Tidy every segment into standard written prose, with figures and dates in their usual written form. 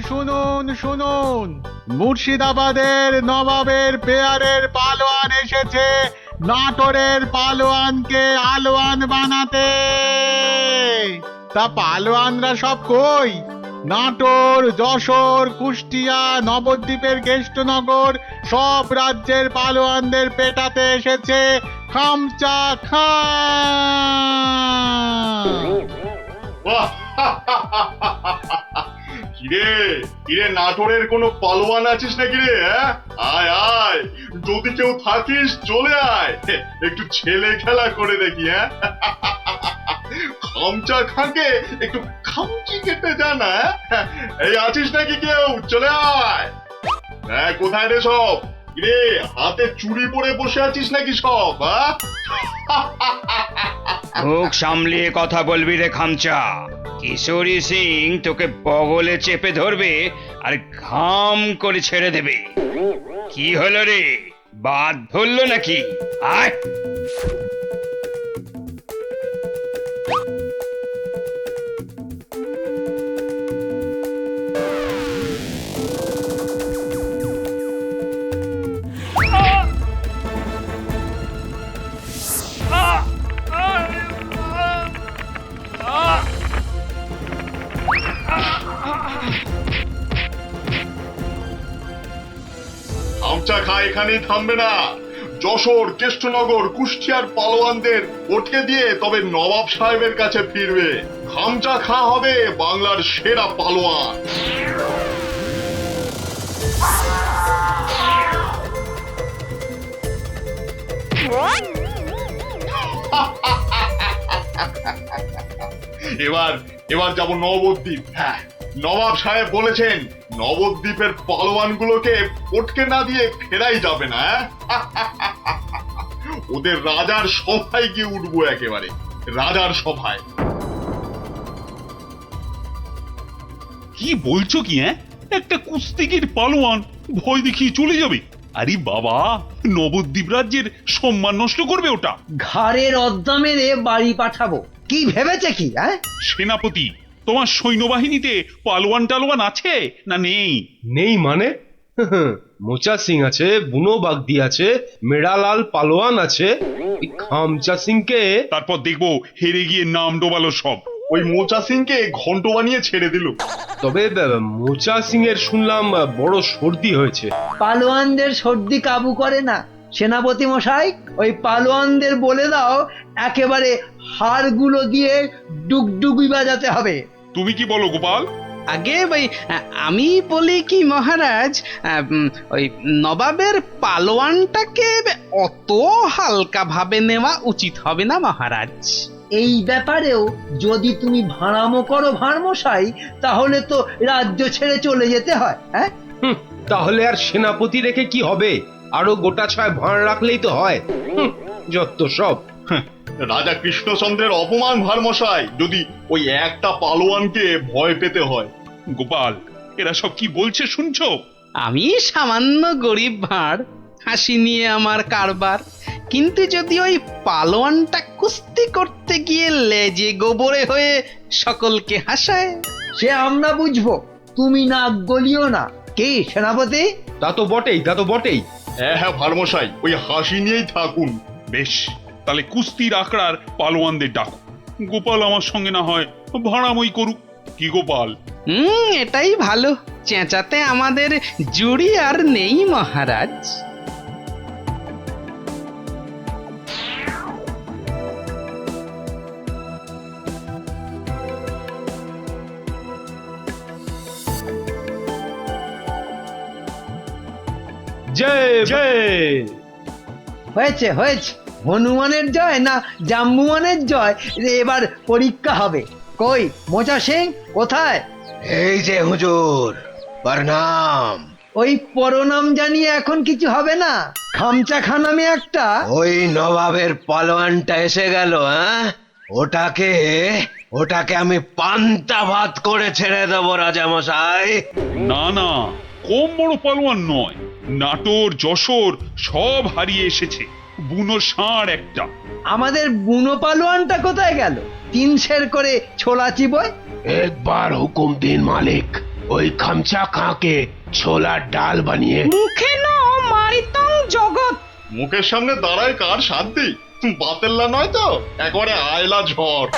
শুনুন শুনুন, মুর্শিদাবাদের নবাবের পেয়ারের পালোয়ান এসেছে নাটোরের পালোয়ানকে আলোয়ান বানাতে। তা পালোয়ানরা সব কই? নাটোর, যশোর, কুষ্টিয়া, নবদ্বীপের কেষ্টনগর সব রাজ্যের পালোয়ানদের পেটাতে এসেছে খামচা খান। কিরে কিরে, নাটোরের কোনো পালোয়ান আছিস নাকি রে? আয় আয়, যদি কেউ থাকিস চলে আয়, একটু ছেলে খেলা করে দেখি। খামচা খাকে একটু খামচি কেটে জানা। এই আছিস নাকি কেউ? চলে আয়। কোথায় রে সব? কিরে, হাতে চুড়ি পরে বসে আছিস নাকি সব? মুখ সামলিয়ে কথা বলবি রে খামচা। কিশোরী সিং তোকে বগলে চেপে ধরবে আর ঘাম করে ছেড়ে দেবে। কি হলো রে, বাদ ধরলো নাকি? আয়। খামচা খা এখানেই থামবে না। যশোর, কেষ্টনগর, কুষ্টিয়ার পালোয়ানদের ওঠে দিয়ে তবে নবাব সাহেবের কাছে ফিরবে। খামচা খা হবে বাংলার সেরা পালোয়ান। এবার এবার যাব নবদ্বীপ। হ্যাঁ, নবাব সাহেব বলেছেন নবদ্বীপের পালোয়ানগুলোকে পটকে না দিয়ে ফেরাই যাবে না। ওদের রাজার সভায় গিয়ে উঠবো, একেবারে রাজার সভায়। কি বলছো কি? একটা কুস্তিগির পালোয়ান ভয় দেখিয়ে চলে যাবে? আরে বাবা, নবদ্বীপ রাজ্যের সম্মান নষ্ট করবে ওটা। ঘাড়ের অদ্দা মেরে বাড়ি পাঠাবো। কি ভেবেছে কি? সেনাপতি, তোমার সৈন্যবাহিনীতে পালোয়ান টালোয়ান আছে না নেই? নেই মানে? মোচা সিং আছে, বুনো বাগদি আছে, মেড়ালাল পালোয়ান আছে। এই খামচা সিংকে তারপর দেখবো হেরে গিয়ে নাম ডোবালো সব। ওই মোচা সিংকে ঘন্ট বানিয়ে ছেড়ে দিল। তবে মোচা সিং এর শুনলাম বড় সর্দি হয়েছে। পালোয়ানদের সর্দি কাবু করে না সেনাপতি মশাই। ওই পালোয়ানদের বলে দাও একেবারে হাড়গুলো দিয়ে ডুগডুগি বাজাতে হবে। তুমি কি বলো গোপাল? আগে ওই আমি বলি কি মহারাজ, ওই নবাবের পালোয়ানটাকে অত হালকা ভাবে নেওয়া উচিত হবে না মহারাজ। এই ব্যাপারেও যদি তুমি ভাঁড়ামো করো ভাঁড়মশাই, তাহলে তো রাজ্য ছেড়ে চলে যেতে হয়। তাহলে আর সেনাপতি রেখে কি হবে? আরো গোটা ছয় ভাঁড় রাখলেই তো হয়। যত সব। রাজা কৃষ্ণচন্দ্রের অপমান ভারমশাই, যদি ওই একটা পালোয়ানকে ভয় পেতে হয়। গোপাল, এরা সব কি বলছে শুনছো? আমি সামান্য গরিব ভাঁড়, হাসি নিয়ে আমার কারবার। কিন্তু যদি ওই পালোয়ানটা কুস্তি করতে গিয়ে লেজে গোবরে হয়ে সকলকে হাসায়, সে আমরা বুঝবো, তুমি নাক গলিও না। কি সেনাপতি? তা তো বটেই, তা তো বটেই। হ্যাঁ ভারমশাই, ওই হাসি নিয়েই থাকুন। বেশ, তাহলে কুস্তির আখড়ার পালোয়ানদের ডাকো। গোপাল আমার সঙ্গে না হয় ভাড়ামই করুক। কি গোপাল? এটাই ভালো। চেঁচাতে আমাদের জুড়ি আর নেই মহারাজ। জয় জয়। হয়েছে হয়েছে, হনুমানের জয় না জাম্বুয়ানের জয় এবার পরীক্ষা হবে। কই মোচা সিং কোথায়? এই যে হুজুর, প্রণাম। ওই পরনাম জানিয়ে এখন কিছু হবে না। খামচা খা নামে একটা। ওই নবাবের পালোয়ানটা এসে গেল। ওটাকে ওটাকে আমি পান্তা ভাত করে ছেড়ে দেবো রাজামশাই। না না, কম বড় পালোয়ান নয়। নাটোর, যশোর সব হারিয়ে এসেছে। বুনো ষাঁড় একটা। আমাদের বুনো পালোয়ানটা কোথায় গেল? 3 সের করে ছোলা চিবোয়। একবার হুকুম দিন মালিক। ওই খামচা খাঁকে ছোলার ডাল বানিয়ে মুখে ন মারিতং জগৎ। মুখের সামনে দাঁড়ায় কার শান্তি, বাতেল্লা নয় তো, একবারে আয়লা ঝড়।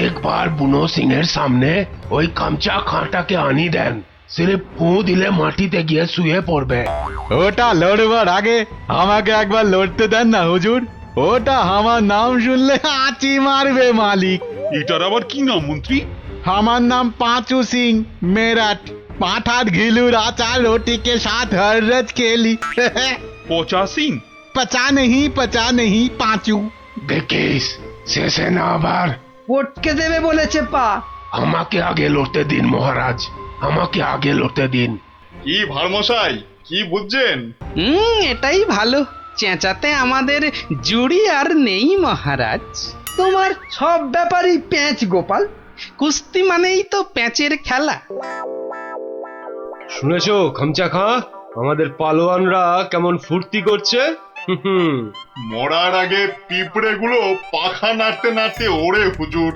একবার বুনো সিং এর সামনে ওই খামচা খাঁটাকে আনি দেন, সিরে ফু দিলে মাটিতে গিয়ে শুয়ে পড়বে। ওটা লড়বার আগে আমাকে একবার লড়তে দেন না হুজুর। ওটা আমার নাম শুনলে আঁচি মারবে মালিক। এটার আবার কি নাম মন্ত্রী? আমার নাম पांचू सिंह मेरठ। पाठार घिलूर आचार रोटी के साथ हर रोज खेली। পচা সিং? पचा नहीं पांचू। দেখিস শেষে না আবার পটকে দেবে বলেছে পা। আমাকে আগে লড়তে দিন মহারাজ, আমাকে আগে লড়তে দিন। কি ভারমশাই, কি বুঝছেন? এটাই ভালো, চেঁচাতে আমাদের জুড়ি আর নেই মহারাজ। তোমার সব ব্যাপারই প্যাঁচ গোপাল। কুস্তি মানেই তো প্যাঁচের খেলা। শুনেছো খামচা খাঁ, আমাদের পালোয়ানরা কেমন ফুর্তি করছে? মরার আগে পিঁপড়ে গুলো পাখা নাড়তে নাড়তে ওড়ে হুজুর।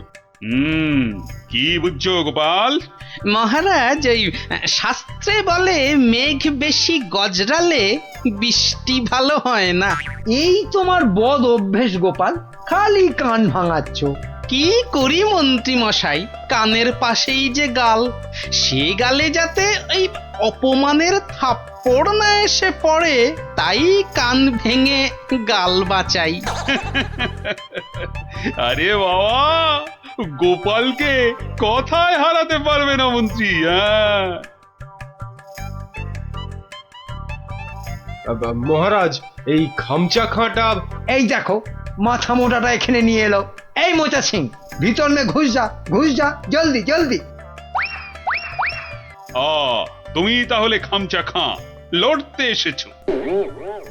কি বুঝছো গোপাল? মহারাজ, ওই শাস্ত্রে বলে মেঘ বেশি গজরালে বৃষ্টি ভালো হয় না। এই তোমার বদ অভ্যেস গোপাল, খালি কান ভাঙাচ্ছ। কি করি মন্ত্রী মশাই, কানের পাশেই যে গাল, সে গালে যাতে ওই অপমানের থাপ্পড় না এসে পড়ে, তাই কান ভেঙে গাল বাঁচাই। আরে বাবা, গোপালকে কথায় হারাতে পারবে না মন্ত্রী। হ্যাঁ, মহারাজ এই খামচা খাঁটা এই দেখো মাথা মোটাটা এখানে নিয়ে এলো। এই মোচা সিং, ভিতর নে ঘুষ যা জলদি জলদি। তুমি তাহলে খামচা খাঁ লড়তে এসেছো?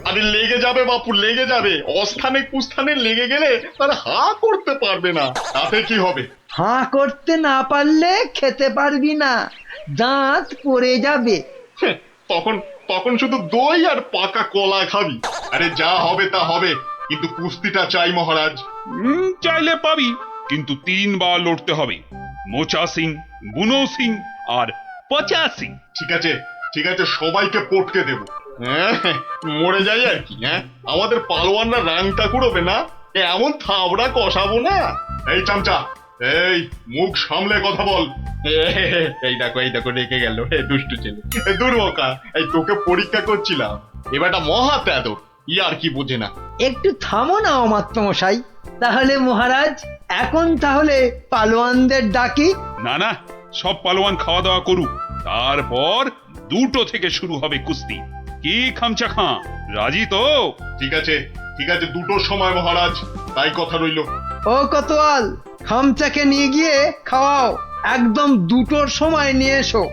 আরে লেগে যাবে বাপু, লেগে যাবে। অস্থানে কুস্থানে লেগে গেলে তার হা করতে পারবে না, তাতে কি হবে? হাঁ করতে না পারলে খেতে পারবি না, দাঁত পড়ে যাবে। হ্যাঁ, তখন তখন শুধু দই আর পাকা কলা খাবি। আরে যা হবে তা হবে, কিন্তু কুস্তিটা চাই মহারাজ। চাইলে পাবি, কিন্তু 3 বার লড়তে হবে। মোচা সিং, বুনো সিং আর পচা সিং। ঠিক আছে ঠিক আছে, সবাইকে পটকে দেব। হ্যাঁ, মরে যাই আর কি। হ্যাঁ, আমাদের পালোয়ানরা রাংটা কুড়োবে না, এমন থাবড়া কষাবো না। এই চামচা, এই মুখ সামলে কথা বল। এই দেখো রেখে গেল দুষ্টু ছেলে। দুর্বকা, এই তোকে পরীক্ষা করছিলাম, এবারটা মহা তেদর, ই আর কি বোঝে না। একটু থামো না অমাত্য মশাই। তাহলে মহারাজ এখন তাহলে পালোয়ানদের ডাকি। না, সব পালোয়ান খাওয়া দাওয়া করুক, তারপর 2টো থেকে শুরু হবে কুস্তি। কি খামচা খাঁ, রাজি তো? ঠিক আছে 2টোর সময় মহারাজ, তাই কথা রইল। ও কোতোয়াল, খামচাকে নিয়ে গিয়ে খাওয়াও, একদম 2টোর সময় নিয়ে এসো।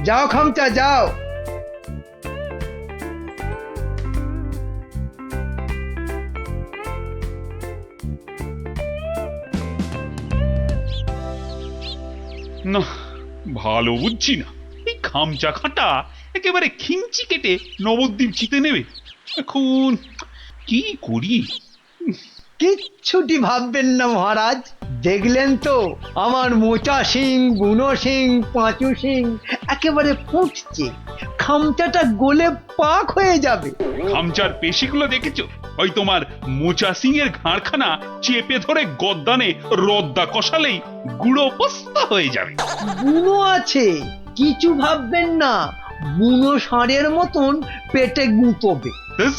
যাও খামচা যাও। না, ভালো বুঝছি না। এই খামচা খাঁটা একেবারে খিঞ্চি কেটে নবদ্বীপ জিতে নেবে। এখন কি করি? কিচ্ছুটি ভাববেন না মহারাজ, দেখলেন তো আমার মোচা সিং, বুনো সিং, পাঁচু সিং একেবারে পুঁতছে। খামচাটা গলে পাক হয়ে যাবে। খামচার পেশিগুলো দেখেছো? ওই তোমার মোচা সিং এর ঘাড়খানা চেপে ধরে গদ্দানে রদ্দা কষালেই গুঁড়ো পস্তা হয়ে যাবে। বুনো আছে, কিছু ভাববেন না, বুনো ষাঁড়ের মতন পেটে গুঁতবে। ব্যাস,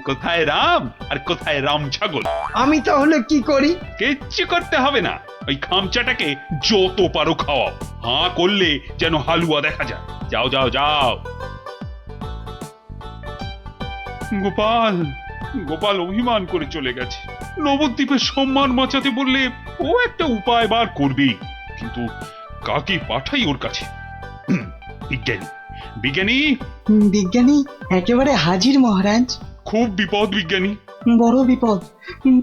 কোথায় রাম আর কোথায় রাম ছাগল। আমি তাহলে কি করি? কিচ্ছু করতে হবে না, ওই খামচাটাকে যত পারো খাওয়াও। হাঁ করলে যেন হালুয়া দেখা যায়। যাও। গোপাল অভিমান করে চলে গেছে। নবদ্বীপের সম্মান বাঁচাতে বললে ও একটা উপায় বার করবেই, কিন্তু কাকে পাঠাই ওর কাছে? বিজ্ঞানী একেবারে হাজির মহারাজ। খুব বিপদ বিজ্ঞানী, বড় বিপদ।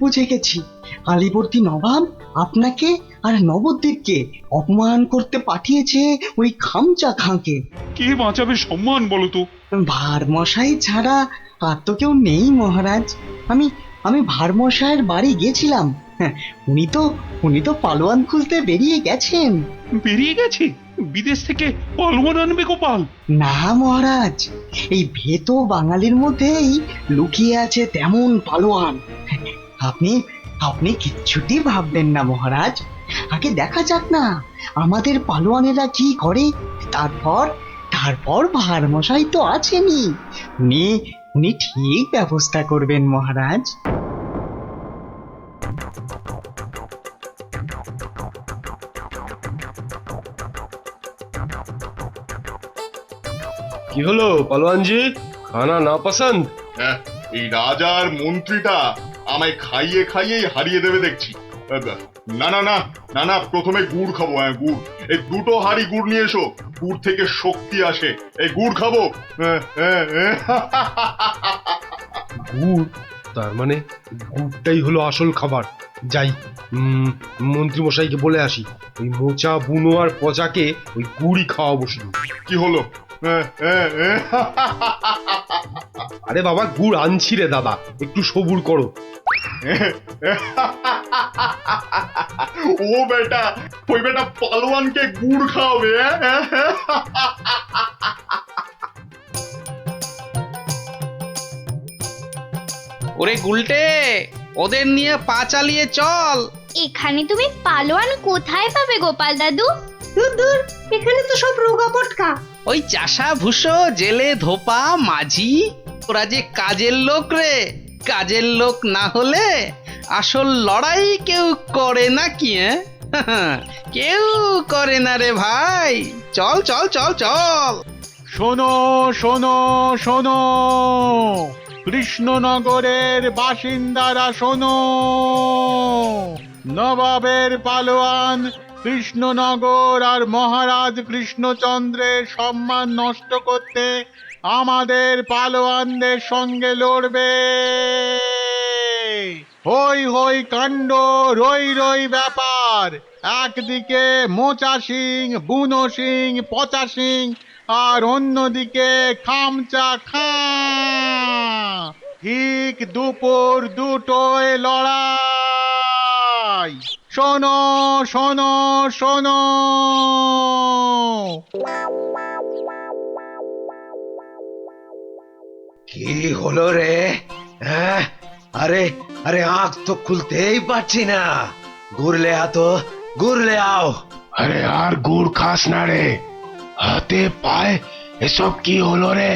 বুঝে গেছি, আলিবর্দী নবাব আপনাকে আর নবদ্বীপকে অপমান করতে পাঠিয়েছে ওই খামচা খাঁকে। কে বাঁচাবে সম্মান বলো তো? ভারমশাই ছাড়া আর তো কেউ নেই মহারাজ। আমি ভারমশাইয়ের বাড়ি গেছিলাম। উনি তো পালোয়ান খুঁজতে বেরিয়ে গেছেন। বেরিয়ে গেছে? বিদেশ থেকে পালোয়ান আনবে গোপাল? না মহারাজ, এই ভেতো বাঙালির মধ্যেই লুকিয়ে আছে তেমন পালোয়ান। আপনি আপনি কিচ্ছুটি ভাববেন না মহারাজ, আগে দেখা যাক না আমাদের পালোয়ানেরা কি করে, তারপর তারপর ভাঁড় মশাই তো আছেনই, উনি উনি ঠিক ব্যবস্থা করবেন মহারাজ। কি হলো পালোয়ানজি, খানা না পছন্দ? হ্যাঁ, এই রাজার মন্ত্রীটা আমায় খাইয়ে খাইয়েই হারিয়ে দেবে দেখছি। না না না না না, প্রথমে গুড় খাবো। হ্যাঁ, গুড়। এই দুটো হাঁড়ি গুড় নিয়ে এসো, গুড় থেকে শক্তি আসে, এই গুড় খাবো। গুড়? তার মানে গুড়টাই হলো আসল খাবার। যাই, মন্ত্রী মশাইকে বলে আসি, ওই মোচা বুনো আর পচাকে ওই গুড়ই খাওয়াবো শুধু। কি হলো? আরে বাবা, গুড় আনছি রে দাদা, একটু সবুর করো। ও বেটা, ওই বেটা পালোয়ানকে গুড় খাওয়াবে? ওরে গুলটে, ওদের নিয়ে পা চালিয়ে চল। এখানে তুমি পালোয়ান কোথায় পাবে গোপাল দাদু? দূর, এখানে তো সব রোগা পটকা। ওই চাষা ভুষো, জেলে ধোপা, মাঝি, ওরা যে কাজের লোক রে। কাজের লোক না হলে আসল লড়াই কেউ করে না কি? কেউ করে না রে ভাই। চল চল চল চল। শোনো শোনো শোনো, কৃষ্ণনগরের বাসিন্দারা শোনো, নবাবের পালোয়ান কৃষ্ণনগর আর মহারাজ কৃষ্ণচন্দ্রের সম্মান নষ্ট করতে আমাদের পালোয়ানদের সঙ্গে লড়বে। হই হই কাণ্ড, রই রই ব্যাপার। একদিকে মোচা সিং, বুনো সিং, পচা সিং, আর অন্যদিকে খামচা খাঁ। ঠিক দুপুর দুটোয় লড়াই। শোনো শোনো শোনো। কি হলো রে? হ্যাঁ, আরে আরে আঁখ তো খুলতেই পারছি না। ঘুরলে আতো, ঘুরলে আও। আরে আর গুড় খাস না রে, হাতে পায়ে এসব কি হলো রে?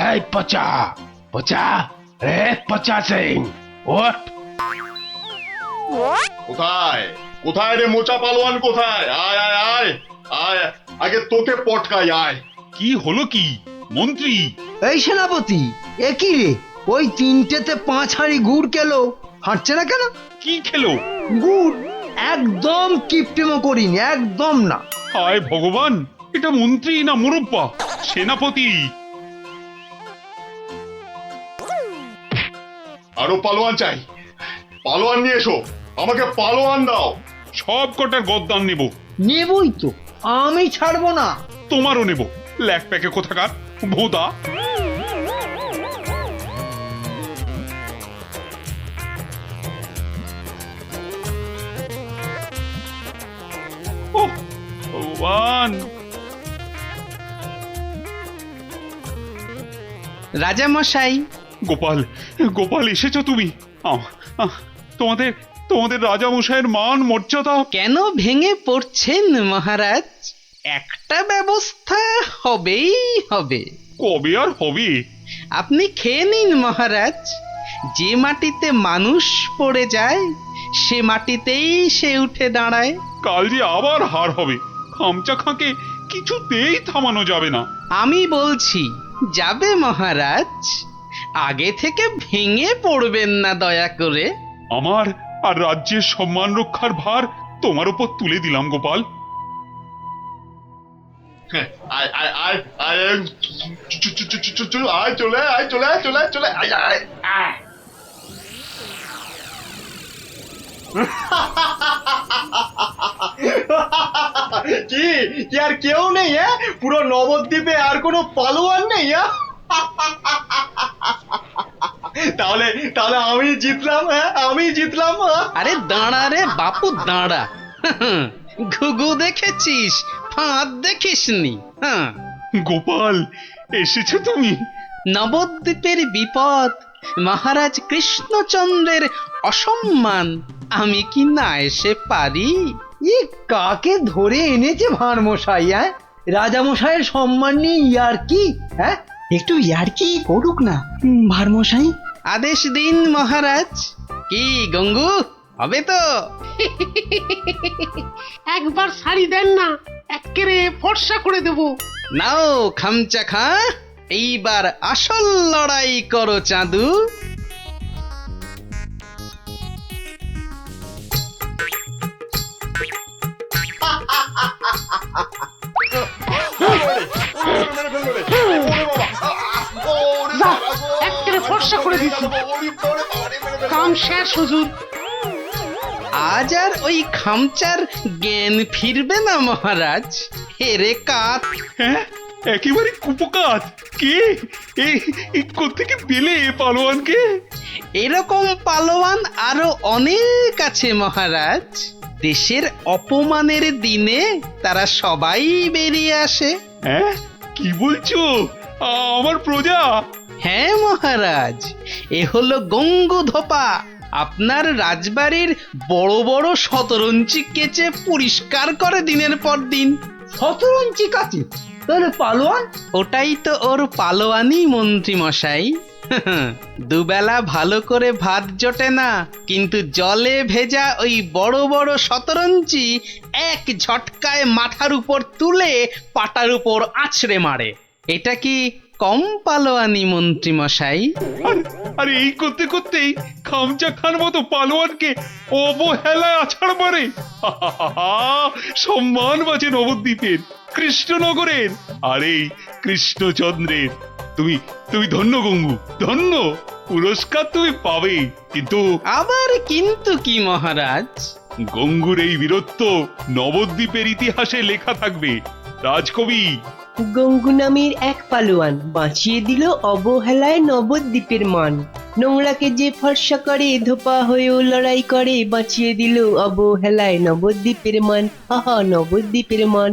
এই পচা পচা, রে পচা সিং, ওঠ। কোথায় কোথায় রে মোচা পালোয়ান, কোথায়? আয় আয় আয় আয়, আগে তোকে পটকাই, আয়। কি হলো কি মন্ত্রী? এই সেনাপতি, এ কি রে? ওই তিনটেতে 5 হাঁড়ি গুড় কেলো, হাঁটছে না কেন? কি খেলো? গুড়। একদম কিপটেমো করিনি, একদম না। হায় ভগবান, এটা মন্ত্রী না মুরব্বা? সেনাপতি। আরো পালোয়ান চাই, পালোয়ান নিয়ে এসো, আমাকে পালোয়ান দাও। সব কটার গদ্দান নেব। নেবই তো, আমি ছাড়বো না। তোমারও নেব, ল্যাক প্যাকে কোথাকার ভোদা। ওহ ভগবান। রাজা মশাই। গোপাল, গোপাল এসেছো তুমি? তোমাদের তোমাদের রাজা মশাইয়ের মান মর্যাদা কেন ভেঙে পড়ছেন মহারাজ? একটা ব্যবস্থা হবেই হবে। কবে আর হবে? আপনি খেয়ে নিন মহারাজ। যে মাটিতে মানুষ পড়ে যায় সে মাটিতেই সে উঠে দাঁড়ায়। কাল যে আবার হার হবে, খামচা খাঁকে কিছুতেই থামানো যাবে না। আমি বলছি যাবে মহারাজ। আগে থেকে ভেঙে পড়বেন না দয়া করে। আমার আর রাজ্যের সম্মান রক্ষার ভার তোমার উপর তুলে দিলাম গোপাল। আয় আয় আয় আয়, আয় চলে আয়, চলে আয়, চলে আয়, চলে আয় আয় আয়। কি কি আর কেউ নেই? হ্যাঁ, পুরো নবদ্বীপে আর কোনো পালোয়ান নেই? তাহলে তাহলে আমি জিতলাম। হ্যাঁ, আমি জিতলাম। আরে দাঁড়া রে বাপু, দাঁড়া। ঘুঘু দেখেছিস ফাঁদ দেখিসনি। হ্যাঁ, গোপাল এসেছো তুমি? নবদ্বীপের বিপদ, মহারাজ কৃষ্ণচন্দ্রের অসম্মান, আমি কি না এসে পারি? ই কাকে ধরে এনেছে ভাঁড় মশাই? হ্যাঁ, রাজা মশাইয়ের সম্মান নিয়ে ইয়ার কি? হ্যাঁ, একটু ইয়ার্কি করুক না ভারমশাই। আদেশ দিন মহারাজ। কি গঙ্গু, হবে তো? একবার শাড়ি দেন না, এক্কেরে ফর্সা করে দেবো। নাও খামচা খা, এইবার আসল লড়াই করো চাঁদু। বাহ, এক্কেরে ফর্সা করে দিচ্ছি। কাম শেষ হুজুর। আজ আর ওই খামচার জ্ঞান ফিরবে না মহারাজ। হেরে কাত। হ্যাঁ, একেবারে কুপকাত। কে এই কোত্থেকে পেলে এ পালোয়ানকে? এরকম পালোয়ান আরো অনেক আছে মহারাজ। দেশের অপমানের দিনে তারা সবাই বেরিয়ে আসে। হ্যাঁ, কি বলছো? আমার প্রজা? হ্যাঁ মহারাজ, এ হলো গঙ্গু ধোপা, আপনার রাজবাড়ির বড় বড় শতরঞ্চি কেচে পরিষ্কার করে দিনের পর দিন। 17 ইঞ্চি কাছে, তাহলে পালোয়ান? ওটাই তো ওর পালোয়ানি মন্ত্রী মশাই। দুবেলা ভালো করে ভাত জোটে না, কিন্তু জলে ভেজা ওই বড় বড় শতরঞ্চি এক ঝটকায় মাথার উপর তুলে পাটার উপর আছড়ে মারে। এটা কি কম পালোয়ানি মন্ত্রী মশাই? আরে এই করতে করতেই খামচা খান মতো পালোয়ানকে অবহেলায় আছাড় মারে। সম্মান বাঁচে নবদ্বীপের, কৃষ্ণনগরের, আর এই কৃষ্ণচন্দ্রের। তুমি তুমি ধন্য গঙ্গু, ধন্য। পুরস্কার তুমি পাবে, কিন্তু আবার কিন্তু কি মহারাজ? গঙ্গুর এই বীরত্ব নবদ্বীপের ইতিহাসে লেখা থাকবে। রাজকবি গঙ্গু নামের এক পালোয়ান বাঁচিয়ে দিল অবহেলায় নবদ্বীপের মান। নোংরাকে যে ফর্সা করে ধোপা হয়েও লড়াই করে, বাঁচিয়ে দিল অবহেলায় নবদ্বীপের মান। নবদ্বীপের মান।